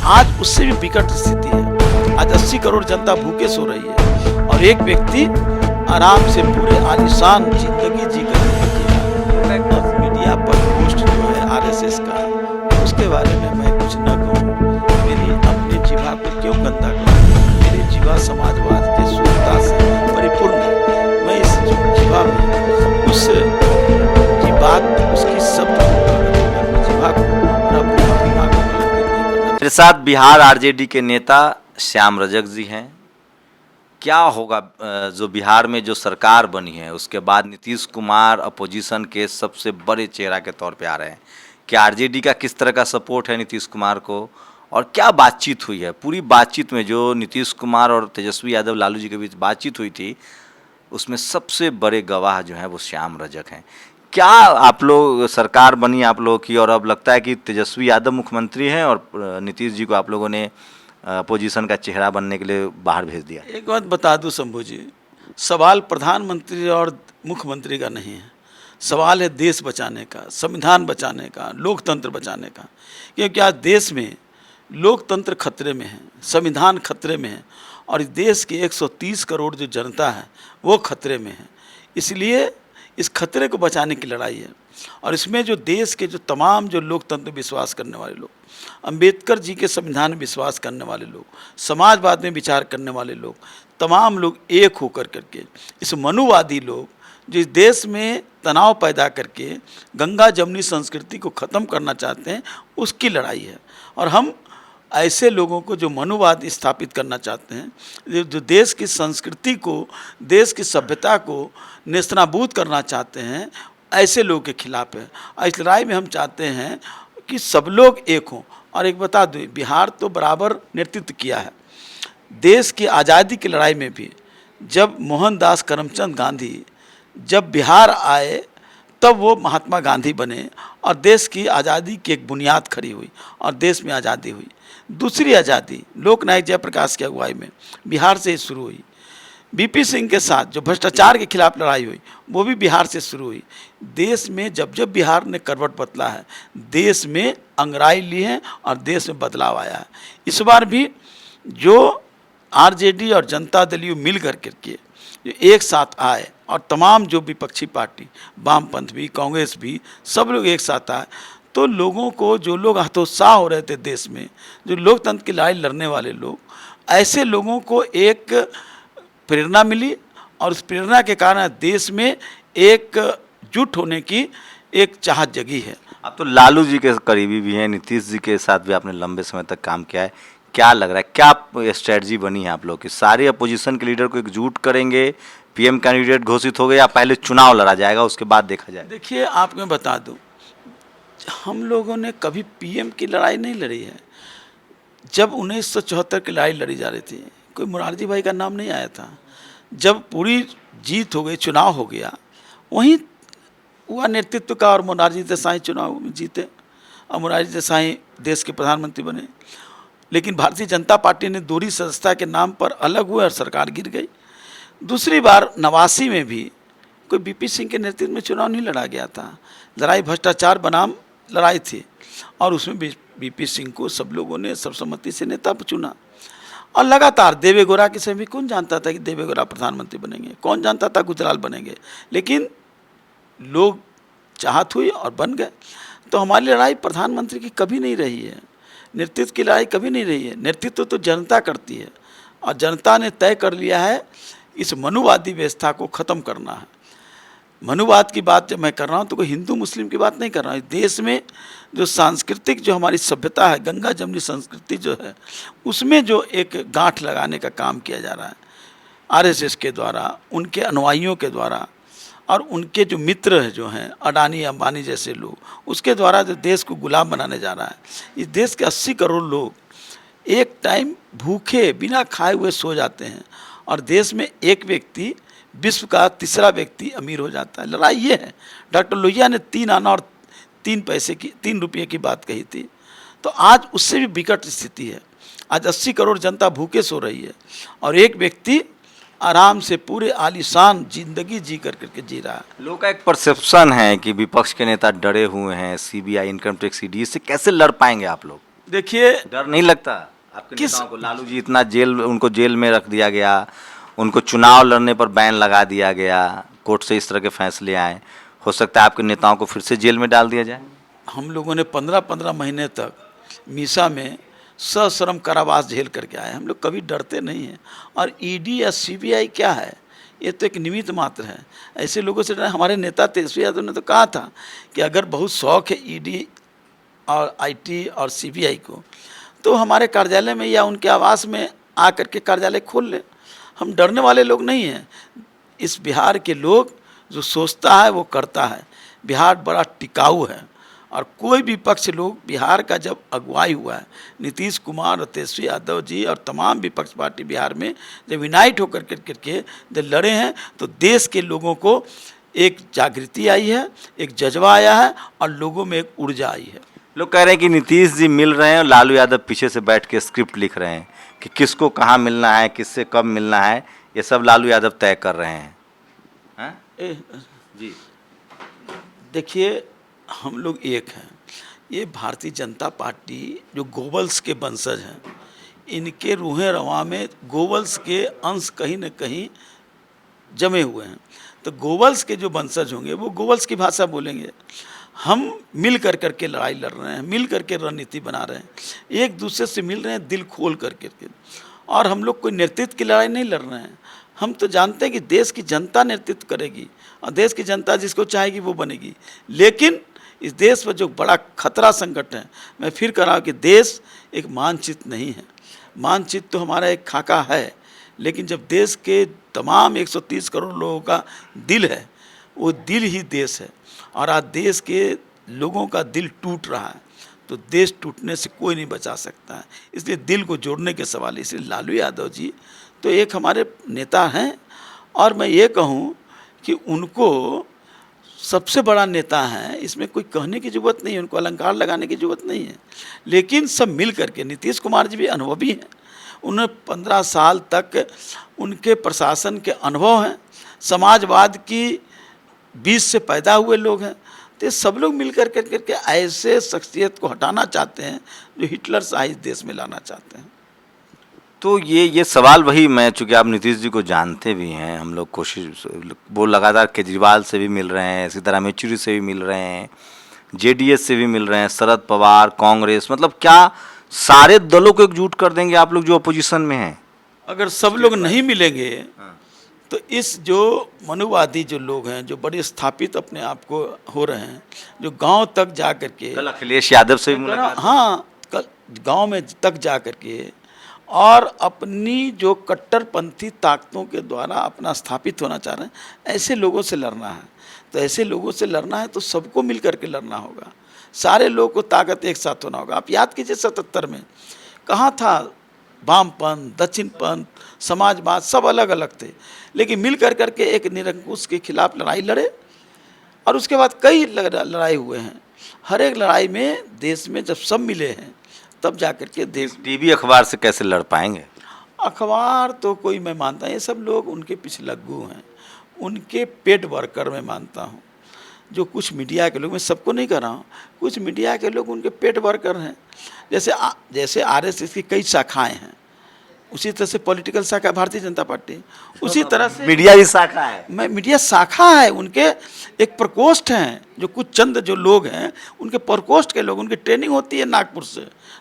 आज उससे भी विकट स्थिति है। आज 80 करोड़ जनता भूखे सो रही है और एक व्यक्ति आराम से पूरे आलीशान जिंदगी जी कर मीडिया पर पोस्ट जो है आरएसएस का, उसके बारे में मैं कुछ न कहूँ। मेरी अपनी जीवा को क्यों गंदा करूँ? मेरी जीवा समाजवाद की शुद्धता से परिपूर्ण है। मैं इस जीवा में उस जीवा उसकी सब जीवा को मेरे साथ बिहार आरजेडी के नेता श्याम रजक जी हैं। क्या होगा जो बिहार में जो सरकार बनी है उसके बाद नीतीश कुमार अपोजिशन के सबसे बड़े चेहरा के तौर पे आ रहे हैं। क्या आरजेडी का किस तरह का सपोर्ट है नीतीश कुमार को, और क्या बातचीत हुई है? पूरी बातचीत में जो नीतीश कुमार और तेजस्वी यादव लालू जी के बीच बातचीत हुई थी उसमें सबसे बड़े गवाह जो हैं वो श्याम रजक हैं। क्या आप लोग सरकार बनी आप लोगों की और अब लगता है कि तेजस्वी यादव मुख्यमंत्री हैं और नीतीश जी को आप लोगों ने अपोजिशन का चेहरा बनने के लिए बाहर भेज दिया? एक बात बता दूं शंभू जी, सवाल प्रधानमंत्री और मुख्यमंत्री का नहीं है। सवाल है देश बचाने का, संविधान बचाने का, लोकतंत्र बचाने का। क्योंकि आज देश में लोकतंत्र खतरे में है, संविधान खतरे में है और इस देश की 130 करोड़ जो जनता है वो खतरे में है। इसलिए इस खतरे को बचाने की लड़ाई है और इसमें जो देश के जो तमाम जो लोकतंत्र में विश्वास करने वाले लोग, अंबेडकर जी के संविधान में विश्वास करने वाले लोग, समाजवाद में विचार करने वाले लोग, तमाम लोग एक होकर करके इस मनुवादी लोग जो इस देश में तनाव पैदा करके गंगा जमुनी संस्कृति को ख़त्म करना चाहते हैं, उसकी लड़ाई है। और हम ऐसे लोगों को जो मनुवाद स्थापित करना चाहते हैं, जो देश की संस्कृति को, देश की सभ्यता को नेस्तनाबूद करना चाहते हैं, ऐसे लोगों के खिलाफ है। इस लड़ाई में हम चाहते हैं कि सब लोग एक हों। और एक बता दूँ, बिहार तो बराबर नेतृत्व किया है देश की आज़ादी की लड़ाई में भी। जब मोहनदास करमचंद गांधी जब बिहार आए तब वो महात्मा गांधी बने और देश की आज़ादी की एक बुनियाद खड़ी हुई और देश में आज़ादी हुई। दूसरी आज़ादी लोकनायक जयप्रकाश की अगुवाई में बिहार से ही शुरू हुई। बीपी सिंह के साथ जो भ्रष्टाचार के खिलाफ लड़ाई हुई वो भी बिहार से शुरू हुई। देश में जब जब बिहार ने करवट बदला है, देश में अंगड़ाई ली है और देश में बदलाव आया है। इस बार भी जो आरजेडी और जनता दल यू मिल करके जो एक साथ आए और तमाम जो विपक्षी पार्टी, वामपंथ भी, कांग्रेस भी, सब लोग एक साथ आए, तो लोगों को, जो लोग हतोत्साह हो रहे थे देश में, जो लोकतंत्र की लड़ाई लड़ने वाले लोग, ऐसे लोगों को एक प्रेरणा मिली और उस प्रेरणा के कारण देश में एकजुट होने की एक चाहत जगी है। आप तो लालू जी के करीबी भी हैं, नीतीश जी के साथ भी आपने लंबे समय तक काम किया है। क्या लग रहा है, क्या स्ट्रेटजी बनी है आप लोग की? सारे अपोजिशन के लीडर को एकजुट करेंगे, पीएम कैंडिडेट घोषित हो गए, या पहले चुनाव लड़ा जाएगा उसके बाद देखा जाए? देखिए, आप मैं बता दूं, हम लोगों ने कभी पीएम की लड़ाई नहीं लड़ी है। जब 1974 की लड़ाई लड़ी जा रही थी, कोई मुरारजी भाई का नाम नहीं आया था। जब पूरी जीत हो गई, चुनाव हो गया, वहीं हुआ नेतृत्व का और मोरारजी देसाई चुनाव में जीते और मोरारजी देसाई देश के प्रधानमंत्री बने। लेकिन भारतीय जनता पार्टी ने दूरी सदस्यता के नाम पर अलग हुए और सरकार गिर गई। दूसरी बार 89 में भी कोई बीपी सिंह के नेतृत्व में चुनाव नहीं लड़ा गया था। लड़ाई भ्रष्टाचार बनाम लड़ाई थी और उसमें बीपी सिंह को सब लोगों ने सर्वसम्मति से नेता चुना। और लगातार देवे गौड़ा के समय भी कौन जानता था कि देवे गौड़ा प्रधानमंत्री बनेंगे, कौन जानता था गुजराल बनेंगे, लेकिन लोग चाहत हुई और बन गए। तो हमारी लड़ाई प्रधानमंत्री की कभी नहीं रही है, नेतृत्व की लड़ाई कभी नहीं रही है। नेतृत्व तो जनता करती है और जनता ने तय कर लिया है इस मनुवादी व्यवस्था को ख़त्म करना है। मनुवाद की बात जब मैं कर रहा हूँ तो कोई हिंदू मुस्लिम की बात नहीं कर रहा हूँ। देश में जो सांस्कृतिक जो हमारी सभ्यता है, गंगा जमुनी संस्कृति जो है, उसमें जो एक गांठ लगाने का काम किया जा रहा है आरएसएस के द्वारा, उनके अनुयायियों के द्वारा और उनके जो मित्र हैं जो हैं अडानी अंबानी जैसे लोग, उसके द्वारा जो देश को गुलाम बनाने जा रहा है। इस देश के 80 करोड़ लोग एक टाइम भूखे बिना खाए हुए सो जाते हैं और देश में एक व्यक्ति विश्व का तीसरा व्यक्ति अमीर हो जाता है। लड़ाई ये है। डॉक्टर लोहिया ने 3 आना और 3 रुपये की बात कही थी, तो आज उससे भी विकट स्थिति है। आज 80 करोड़ जनता भूखे सो रही है और एक व्यक्ति आराम से पूरे आलीशान जिंदगी जी करके जी रहा है। लोगों का एक परसेप्शन है कि विपक्ष के नेता डरे हुए हैं, सीबीआई, इनकम टैक्स, ईडी से कैसे लड़ पाएंगे आप लोग? देखिए, डर नहीं लगता आपके किस- नेताओं को? लालू जी इतना उनको जेल में रख दिया गया, उनको चुनाव लड़ने पर बैन लगा दिया गया, कोर्ट से इस तरह के फैसले आए, हो सकता है आपके नेताओं को फिर से जेल में डाल दिया जाए। हम लोगों ने 15-15 महीने तक मीसा में सश्रम कारावास झेल करके आए। हम लोग कभी डरते नहीं हैं। और ईडी या सीबीआई क्या है, ये तो एक निमित्त मात्र है। ऐसे लोगों से डरना। हमारे नेता तेजस्वी यादव ने तो कहा था कि अगर बहुत शौक है ईडी और आईटी और सीबीआई को, तो हमारे कार्यालय में या उनके आवास में आकर के कार्यालय खोल ले। हम डरने वाले लोग नहीं हैं। इस बिहार के लोग जो सोचता है वो करता है। बिहार बड़ा टिकाऊ है और कोई भी पक्ष लोग, बिहार का जब अगुवाई हुआ है नीतीश कुमार और तेजस्वी यादव जी और तमाम विपक्ष पार्टी बिहार में जब यूनाइट होकर के जब लड़े हैं, तो देश के लोगों को एक जागृति आई है, एक जज्बा आया है और लोगों में एक ऊर्जा आई है। लोग कह रहे हैं कि नीतीश जी मिल रहे हैं और लालू यादव पीछे से बैठ के स्क्रिप्ट लिख रहे हैं कि किसको कहाँ मिलना है, किससे कब मिलना है, ये सब लालू यादव तय कर रहे हैं। हाँ? जी देखिए, हम लोग एक हैं। ये भारतीय जनता पार्टी जो गोवल्स के वंशज हैं, इनके रूहें रवां में गोवल्स के अंश कहीं न कहीं जमे हुए हैं। तो गोवल्स के जो वंशज होंगे वो गोवल्स की भाषा बोलेंगे। हम मिल कर के लड़ाई लड़ रहे हैं, मिल कर के रणनीति बना रहे हैं, एक दूसरे से मिल रहे हैं दिल खोल कर के। और हम लोग कोई नेतृत्व की लड़ाई नहीं लड़ रहे हैं। हम तो जानते हैं कि देश की जनता नेतृत्व करेगी और देश की जनता जिसको चाहेगी वो बनेगी। लेकिन इस देश पर जो बड़ा खतरा संकट है, मैं फिर कह रहा हूँ कि देश एक मानचित्र नहीं है। मानचित्र तो हमारा एक खाका है, लेकिन जब देश के तमाम 130 करोड़ लोगों का दिल है, वो दिल ही देश है। और आज देश के लोगों का दिल टूट रहा है, तो देश टूटने से कोई नहीं बचा सकता है। इसलिए दिल को जोड़ने के सवाल। इसलिए लालू यादव जी तो एक हमारे नेता हैं और मैं ये कहूँ कि उनको सबसे बड़ा नेता है, इसमें कोई कहने की ज़रूरत नहीं है, उनको अलंकार लगाने की ज़रूरत नहीं है। लेकिन सब मिल करके, नीतीश कुमार जी भी अनुभवी हैं, उन्हें 15 साल तक उनके प्रशासन के अनुभव हैं, समाजवाद की बीज से पैदा हुए लोग हैं। तो ये सब लोग मिल करके ऐसे शख्सियत को हटाना चाहते हैं जो हिटलर शाही इस देश में लाना चाहते हैं। तो ये सवाल वही, मैं चूँकि आप नीतीश जी को जानते भी हैं, हम लोग कोशिश, वो लगातार केजरीवाल से भी मिल रहे हैं, सीताराम येचुरी से भी मिल रहे हैं, जेडीएस से भी मिल रहे हैं, शरद पवार, कांग्रेस, मतलब क्या सारे दलों को एकजुट कर देंगे आप लोग जो अपोजिशन में हैं? अगर सब लोग नहीं मिलेंगे तो इस जो मनुवादी जो लोग हैं, जो बड़े स्थापित अपने आप को हो रहे हैं, जो गांव तक जा कर के, कल अखिलेश यादव से भी मुलाकात, हाँ, कल गांव में तक जा कर के और अपनी जो कट्टरपंथी ताकतों के द्वारा अपना स्थापित होना चाह रहे हैं, ऐसे लोगों से लड़ना है। तो ऐसे लोगों से लड़ना है तो सबको मिल करके लड़ना होगा, सारे लोगों को ताकत एक साथ होना होगा। आप याद कीजिए 77 में कहाँ था वामपंथ, दक्षिणपंथ, समाजवाद, सब अलग अलग थे, लेकिन मिल करके एक निरंकुश के खिलाफ लड़ाई लड़े और उसके बाद कई लड़ाई हुए हैं। हर एक लड़ाई में देश में जब सब मिले हैं तब जा कर के देश। टीवी अखबार से कैसे लड़ पाएंगे? अखबार तो कोई, मैं मानता हूँ ये सब लोग उनके पीछे लग्गू हैं, उनके पेट वर्कर मैं मानता हूँ। जो कुछ मीडिया के लोग, मैं सबको नहीं कर रहा हूँ, कुछ मीडिया के लोग उनके पेट वर्कर हैं। जैसे आरएसएस की कई शाखाएं हैं, उसी तरह से पॉलिटिकल शाखा भारतीय जनता पार्टी, उसी तरह से मीडिया भी शाखा है। मैं मीडिया शाखा है, उनके एक प्रकोष्ठ हैं, जो कुछ चंद जो लोग हैं उनके प्रकोष्ठ के लोग, उनकी ट्रेनिंग होती है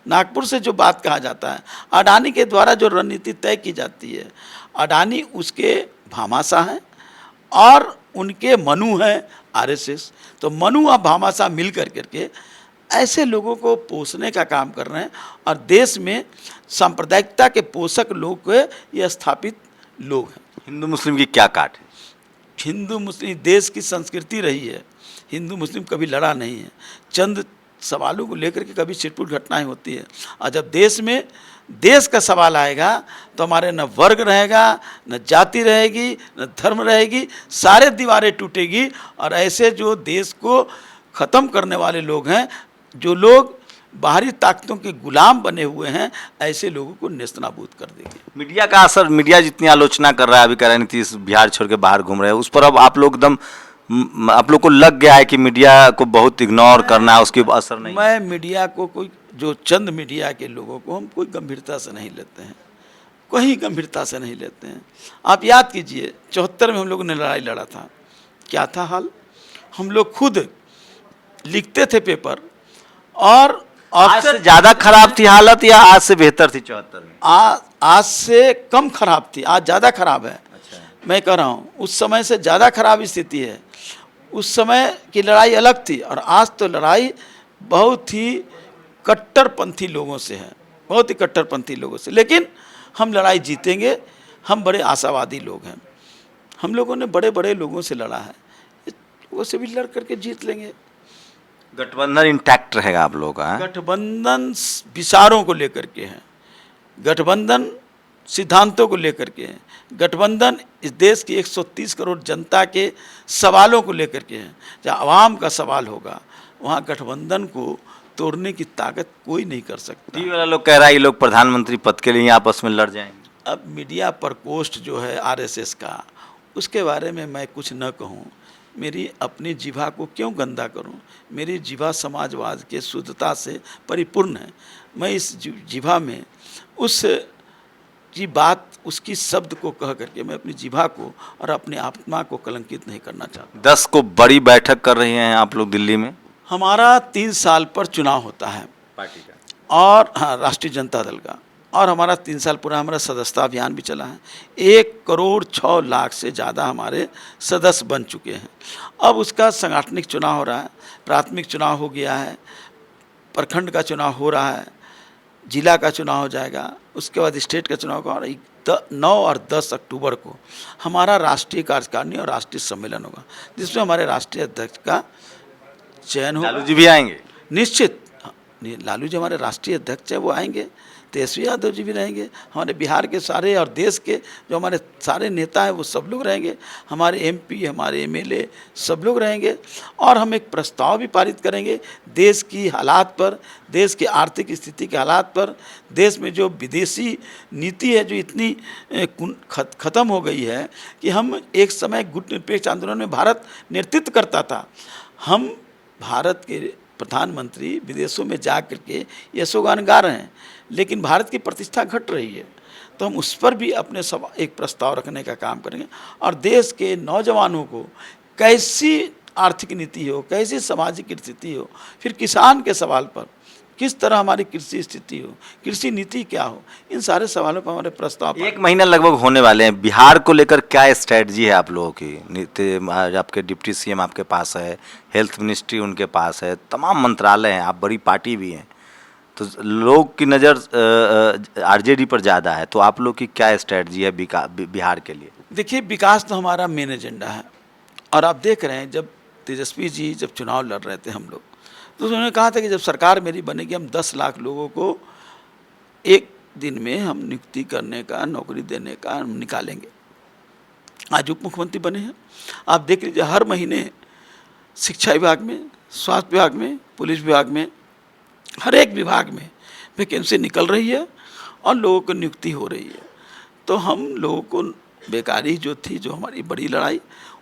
नागपुर से जो बात कहा जाता है, अडानी के द्वारा जो रणनीति तय की जाती है, अडानी उसके भामाशाह हैं और उनके मनु हैं आरएसएस। तो मनु और भामाशाह मिल करके ऐसे लोगों को पोषने का काम कर रहे हैं और देश में सांप्रदायिकता के पोषक लोग के ये स्थापित लोग हैं। हिंदू मुस्लिम की क्या काट है? हिंदू मुस्लिम देश की संस्कृति रही है, हिंदू मुस्लिम कभी लड़ा नहीं है। चंद सवालों को लेकर के कभी छिटपुट घटनाएं होती है, और जब देश में देश का सवाल आएगा तो हमारे न वर्ग रहेगा, न जाति रहेगी, न धर्म रहेगी, सारे दीवारें टूटेगी। और ऐसे जो देश को ख़त्म करने वाले लोग हैं, जो लोग बाहरी ताकतों के गुलाम बने हुए हैं, ऐसे लोगों को नेस्तनाबूद कर देंगे। मीडिया का असर, मीडिया जितनी आलोचना कर रहा है, अभी कह रहा है नीतीश बिहार छोड़ के बाहर घूम रहे हैं, उस पर अब आप लोग एकदम आप लोग को लग गया है कि मीडिया को बहुत इग्नोर करना है, उसके असर नहीं? मैं मीडिया को कोई, जो चंद मीडिया के लोगों को हम कोई गंभीरता से नहीं लेते हैं, कोई गंभीरता से नहीं लेते हैं। आप याद कीजिए 74 में हम लोगों ने लड़ाई लड़ा था, क्या था हाल? हम लोग खुद लिखते थे पेपर, और आज से ज़्यादा खराब थी हालत या आज से बेहतर थी 74 में? आज से कम खराब थी, आज ज़्यादा खराब है। अच्छा। मैं कह रहा हूँ उस समय से ज़्यादा खराब स्थिति है। उस समय की लड़ाई अलग थी, और आज तो लड़ाई बहुत ही कट्टरपंथी लोगों से है, बहुत ही कट्टरपंथी लोगों से। लेकिन हम लड़ाई जीतेंगे, हम बड़े आशावादी लोग हैं। हम लोगों ने बड़े बड़े लोगों से लड़ा है, वो से भी लड़ करके जीत लेंगे। गठबंधन इंटैक्ट रहेगा आप लोगों का? गठबंधन विचारों को लेकर के है, गठबंधन सिद्धांतों को लेकर के है, गठबंधन इस देश की 130 करोड़ जनता के सवालों को लेकर के है। जहाँ आवाम का सवाल होगा, वहाँ गठबंधन को तोड़ने की ताकत कोई नहीं कर सकता। टीवी वाला लोग कह रहा है ये लोग प्रधानमंत्री पद के लिए आपस में लड़ जाएंगे। अब मीडिया प्रकोष्ठ जो है आरएसएस का, उसके बारे में मैं कुछ न कहूँ। मेरी अपनी जिभा को क्यों गंदा करूं? मेरी जिभा समाजवाद के शुद्धता से परिपूर्ण है। मैं इस जिभा में उस की बात, उसकी शब्द को कह करके मैं अपनी जिभा को और अपनी आत्मा को कलंकित नहीं करना चाहता। 10 को बड़ी बैठक कर रहे हैं आप लोग दिल्ली में। हमारा 3 साल पर चुनाव होता है पार्टी का, और हाँ, राष्ट्रीय जनता दल का, और हमारा 3 साल पूरा हमारा सदस्यता अभियान भी चला है। 1,06,00,000 से ज़्यादा हमारे सदस्य बन चुके हैं। अब उसका सांगठनिक चुनाव हो रहा है, प्राथमिक चुनाव हो गया है, प्रखंड का चुनाव हो रहा है, जिला का चुनाव हो जाएगा, उसके बाद स्टेट का चुनाव होगा, और 9 और 10 अक्टूबर को हमारा राष्ट्रीय कार्यकारिणी और राष्ट्रीय सम्मेलन होगा, जिसमें हमारे राष्ट्रीय अध्यक्ष का चयन होगा। लालू जी भी आएंगे? निश्चित, लालू जी हमारे राष्ट्रीय अध्यक्ष है, वो आएंगे। तेजस्वी यादव जी भी रहेंगे। हमारे बिहार के सारे और देश के जो हमारे सारे नेता हैं वो सब लोग रहेंगे। हमारे एमपी, हमारे एमएलए सब लोग रहेंगे। और हम एक प्रस्ताव भी पारित करेंगे देश की हालात पर, देश की आर्थिक स्थिति के हालात पर, देश में जो विदेशी नीति है जो इतनी ख़त्म हो गई है कि हम एक समय गुटनिरपेक्ष आंदोलन में भारत नेतृत्व करता था। हम भारत के प्रधानमंत्री विदेशों में जा कर के यशोगान गा रहे हैं, लेकिन भारत की प्रतिष्ठा घट रही है। तो हम उस पर भी अपने सब एक प्रस्ताव रखने का काम करेंगे। और देश के नौजवानों को कैसी आर्थिक नीति हो, कैसी सामाजिक स्थिति हो, फिर किसान के सवाल पर किस तरह हमारी कृषि स्थिति हो, कृषि नीति क्या हो, इन सारे सवालों पर हमारे प्रस्ताव। 1 महीना लगभग होने वाले हैं। बिहार को लेकर क्या स्ट्रैटेजी है आप लोगों की? आपके डिप्टी सीएम आपके पास है, हेल्थ मिनिस्ट्री उनके पास है, तमाम मंत्रालय हैं, आप बड़ी पार्टी भी हैं, तो लोग की नज़र आरजेडी पर ज़्यादा है। तो आप लोग की क्या स्ट्रैटेजी है बिहार के लिए? देखिए, विकास तो हमारा मेन एजेंडा है। और आप देख रहे हैं, जब तेजस्वी जी जब चुनाव लड़ रहे थे हम लोग, तो उन्होंने कहा था कि जब सरकार मेरी बनेगी हम 10 लाख लोगों को एक दिन में हम नियुक्ति करने का, नौकरी देने का हम निकालेंगे। आज उप मुख्यमंत्री बने हैं। आप देख लीजिए, हर महीने शिक्षा विभाग में, स्वास्थ्य विभाग में, पुलिस विभाग में, हर एक विभाग में वैकेंसी निकल रही है और लोगों को नियुक्ति हो रही है। तो हम लोगों को बेकारी जो थी, जो हमारी बड़ी लड़ाई,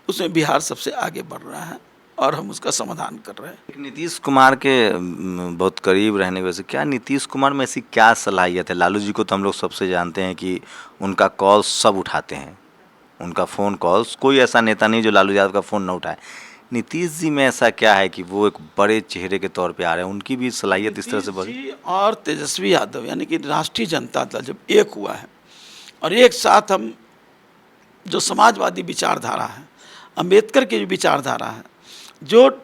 उसमें बिहार सबसे आगे बढ़ रहा है और हम उसका समाधान कर रहे हैं। नीतीश कुमार के बहुत करीब रहने की वजह से क्या नीतीश कुमार में ऐसी क्या सलाहियत है? लालू जी को तो हम लोग सबसे जानते हैं कि उनका कॉल सब उठाते हैं, उनका फ़ोन कॉल्स, कोई ऐसा नेता नहीं जो लालू यादव का फ़ोन ना उठाए। नीतीश जी में ऐसा क्या है कि वो एक बड़े चेहरे के तौर पे आ रहे हैं? उनकी भी सलाहियत इस तरह से बढ़ी? और तेजस्वी यादव यानी कि राष्ट्रीय जनता दल जब एक हुआ है और एक साथ हम जो समाजवादी विचारधारा है, अम्बेडकर की जो विचारधारा है, जो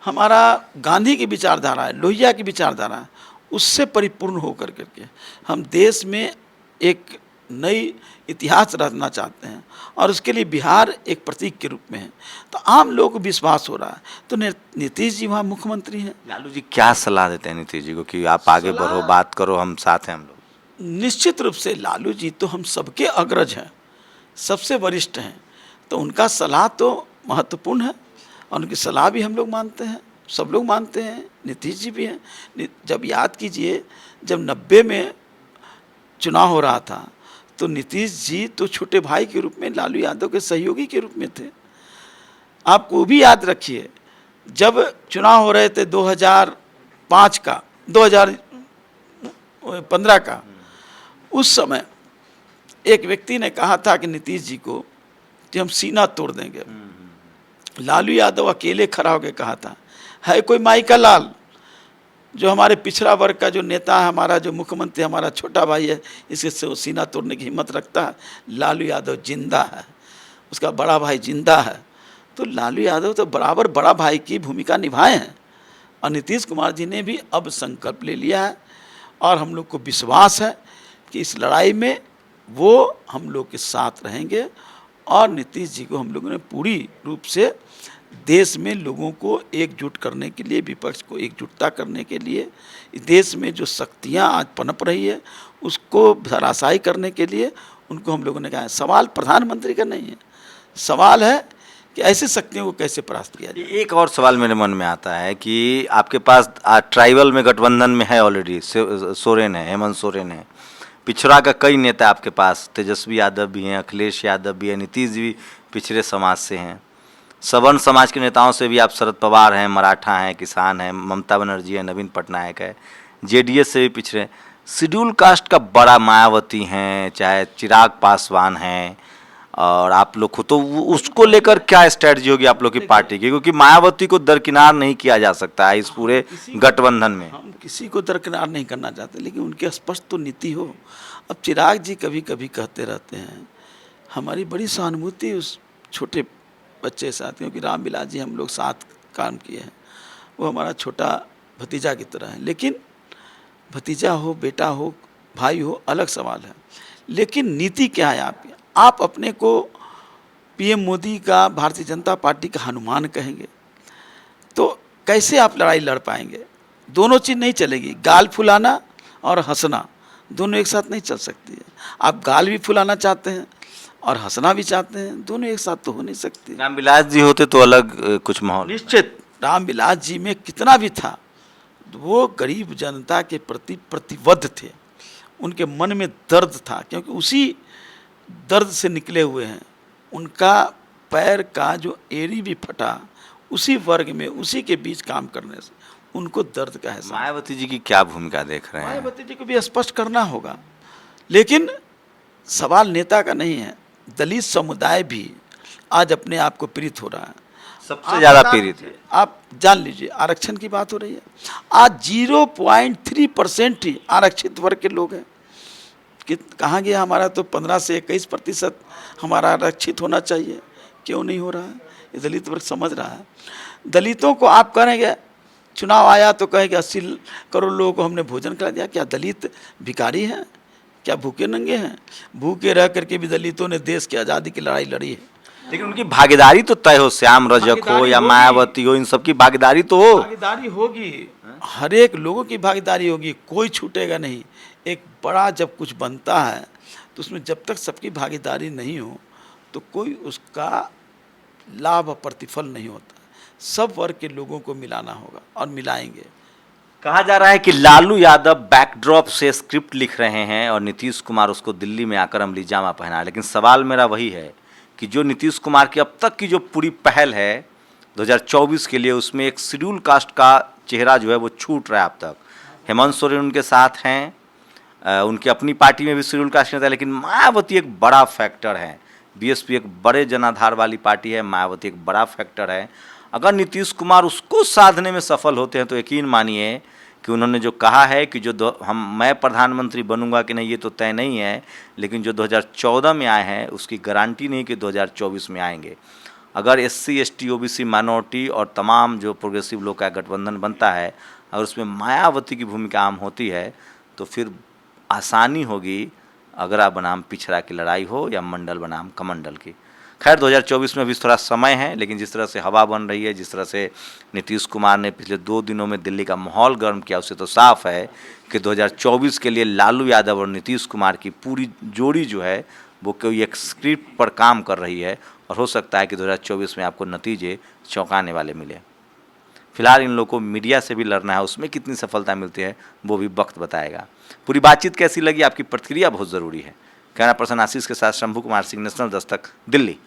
हमारा गांधी की विचारधारा है, लोहिया की विचारधारा है, उससे परिपूर्ण होकर करके हम देश में एक नई इतिहास रचना चाहते हैं और उसके लिए बिहार एक प्रतीक के रूप में है। तो आम लोगों को विश्वास हो रहा है। तो नीतीश जी वहाँ मुख्यमंत्री हैं। लालू जी क्या सलाह देते हैं नीतीश जी को कि आप आगे बढ़ो, बात करो, हम साथ हैं हम लोग? निश्चित रूप से लालू जी तो हम सबके अग्रज हैं, सबसे वरिष्ठ हैं, तो उनका सलाह तो महत्वपूर्ण है और उनकी सलाह भी हम लोग मानते हैं, सब लोग मानते हैं, नीतीश जी भी हैं। जब याद कीजिए, जब 90 में चुनाव हो रहा था तो नीतीश जी तो छोटे भाई के रूप में, लालू यादव के सहयोगी के रूप में थे। आपको वो भी याद रखिए, जब चुनाव हो रहे थे 2005 का, 2015 का, उस समय एक व्यक्ति ने कहा था कि नीतीश जी को कि हम सीना तोड़ देंगे। लालू यादव अकेले खड़ा होकर कहा था, है कोई माई का लाल जो हमारे पिछड़ा वर्ग का जो नेता है, हमारा जो मुख्यमंत्री, हमारा छोटा भाई है, इसके से वो सीना तोड़ने की हिम्मत रखता है? लालू यादव जिंदा है, उसका बड़ा भाई जिंदा है। तो लालू यादव तो बराबर बड़ा भाई की भूमिका निभाए हैं, और नीतीश कुमार जी ने भी अब संकल्प ले लिया है, और हम लोग को विश्वास है कि इस लड़ाई में वो हम लोग के साथ रहेंगे, और नीतीश जी को हम लोगों ने पूरी रूप से देश में लोगों को एकजुट करने के लिए, विपक्ष को एकजुटता करने के लिए, देश में जो शक्तियां आज पनप रही है उसको धराशायी करने के लिए उनको हम लोगों ने कहा है। सवाल प्रधानमंत्री का नहीं है, सवाल है कि ऐसी शक्तियों को कैसे परास्त किया जाए। एक और सवाल मेरे मन में आता है कि आपके पास ट्राइबल में गठबंधन में है ऑलरेडी, सोरेन है, हेमंत सोरेन है, पिछड़ा का कई नेता आपके पास, तेजस्वी यादव भी हैं, अखिलेश यादव भी हैं, नीतीश जी भी पिछड़े समाज से हैं, सवर्ण समाज के नेताओं से भी आप शरद पवार हैं, मराठा हैं, किसान हैं, ममता बनर्जी हैं, नवीन पटनायक है, जेडीएस से भी पिछड़े, शेड्यूल कास्ट का बड़ा मायावती हैं, चाहे चिराग पासवान हैं, और आप लोग को तो उसको लेकर क्या स्ट्रेटजी होगी आप लोग की पार्टी की? क्योंकि मायावती को दरकिनार नहीं किया जा सकता है इस पूरे गठबंधन में। हम किसी को दरकिनार नहीं करना चाहते, लेकिन उनकी स्पष्ट तो नीति हो। अब चिराग जी कभी कभी कहते रहते हैं, हमारी बड़ी सहानुभूति उस छोटे बच्चे के साथ, क्योंकि रामविलास जी हम लोग साथ काम किए हैं, वो हमारा छोटा भतीजा की तरह है। लेकिन भतीजा हो, बेटा हो, भाई हो, अलग सवाल है, लेकिन नीति क्या है आपकी? आप अपने को पीएम मोदी का, भारतीय जनता पार्टी का हनुमान कहेंगे, तो कैसे आप लड़ाई लड़ पाएंगे? दोनों चीज़ नहीं चलेगी, गाल फुलाना और हंसना दोनों एक साथ नहीं चल सकती है। आप गाल भी फुलाना चाहते हैं और हंसना भी चाहते हैं, दोनों एक साथ तो हो नहीं सकती। रामविलास जी होते तो अलग कुछ माहौल। निश्चित रामविलास जी में कितना भी था, वो गरीब जनता के प्रति प्रतिबद्ध थे, उनके मन में दर्द था, क्योंकि उसी दर्द से निकले हुए हैं। उनका पैर का जो एड़ी भी फटा उसी वर्ग में, उसी के बीच काम करने से उनको दर्द का एहसास। मायावती जी की क्या भूमिका देख रहे हैं? मायावती जी को भी स्पष्ट करना होगा, लेकिन सवाल नेता का नहीं है, दलित समुदाय भी आज अपने आप को पीड़ित हो रहा है, सबसे ज़्यादा पीड़ित है। आप जान लीजिए, आरक्षण की बात हो रही है, आज 0.3% ही आरक्षित वर्ग के लोग हैं। कि कहाँ गया हमारा तो 15 से 21% हमारा आरक्षित होना चाहिए, क्यों नहीं हो रहा है? ये दलित वर्ग समझ रहा है। दलितों को आप कहेंगे, चुनाव आया तो कहेंगे 80 करोड़ लोगों को हमने भोजन करा दिया। क्या दलित भिखारी हैं? क्या भूखे नंगे हैं? भूखे रह करके भी दलितों ने देश की आज़ादी की लड़ाई लड़ी है। लेकिन उनकी भागीदारी तो तय हो, श्याम रजक हो या मायावती हो, इन सबकी भागीदारी तो हो। भागीदारी होगी, हर एक लोगों की भागीदारी होगी, कोई छूटेगा नहीं। एक बड़ा जब कुछ बनता है तो उसमें जब तक सबकी भागीदारी नहीं हो तो कोई उसका लाभ प्रतिफल नहीं होता। सब वर्ग के लोगों को मिलाना होगा और मिलाएंगे। कहा जा रहा है कि लालू यादव बैकड्रॉप से स्क्रिप्ट लिख रहे हैं और नीतीश कुमार उसको दिल्ली में आकर अमली जामा पहना है। लेकिन सवाल मेरा वही है कि जो नीतीश कुमार की अब तक की जो पूरी पहल है 2024 के लिए, उसमें एक शेड्यूल कास्ट का चेहरा जो है वो छूट रहा है अब तक। हेमंत सोरेन उनके साथ हैं, उनकी अपनी पार्टी में भी शेड्यूल कास्ट नेता है, लेकिन मायावती एक बड़ा फैक्टर है। बीएसपी एक बड़े जनाधार वाली पार्टी है, मायावती एक बड़ा फैक्टर है। अगर नीतीश कुमार उसको साधने में सफल होते हैं तो यकीन मानिए कि उन्होंने जो कहा है कि जो मैं प्रधानमंत्री बनूंगा कि नहीं ये तो तय नहीं है, लेकिन जो 2014 में आए हैं उसकी गारंटी नहीं कि 2024 में आएंगे। अगर SC ST OBC माइनॉरिटी और तमाम जो प्रोग्रेसिव लोग का गठबंधन बनता है, अगर उसमें मायावती की भूमिका आम होती है तो फिर आसानी होगी अगरा बनाम पिछड़ा की लड़ाई हो या मंडल बनाम कमंडल की। खैर 2024 में भी थोड़ा समय है, लेकिन जिस तरह से हवा बन रही है, जिस तरह से नीतीश कुमार ने पिछले 2 दिनों में दिल्ली का माहौल गर्म किया, उससे तो साफ है कि 2024 के लिए लालू यादव और नीतीश कुमार की पूरी जोड़ी जो है वो कोई एक स्क्रिप्ट पर काम कर रही है, और हो सकता है कि 2024 में आपको नतीजे चौंकाने वाले मिले। फिलहाल इन लोगों को मीडिया से भी लड़ना है, उसमें कितनी सफलता मिलती है वो भी वक्त बताएगा। पूरी बातचीत कैसी लगी, आपकी प्रतिक्रिया बहुत ज़रूरी है। कैमरा पर्सन आशीष के साथ शंभू कुमार सिंह, नेशनल दस्तक, दिल्ली।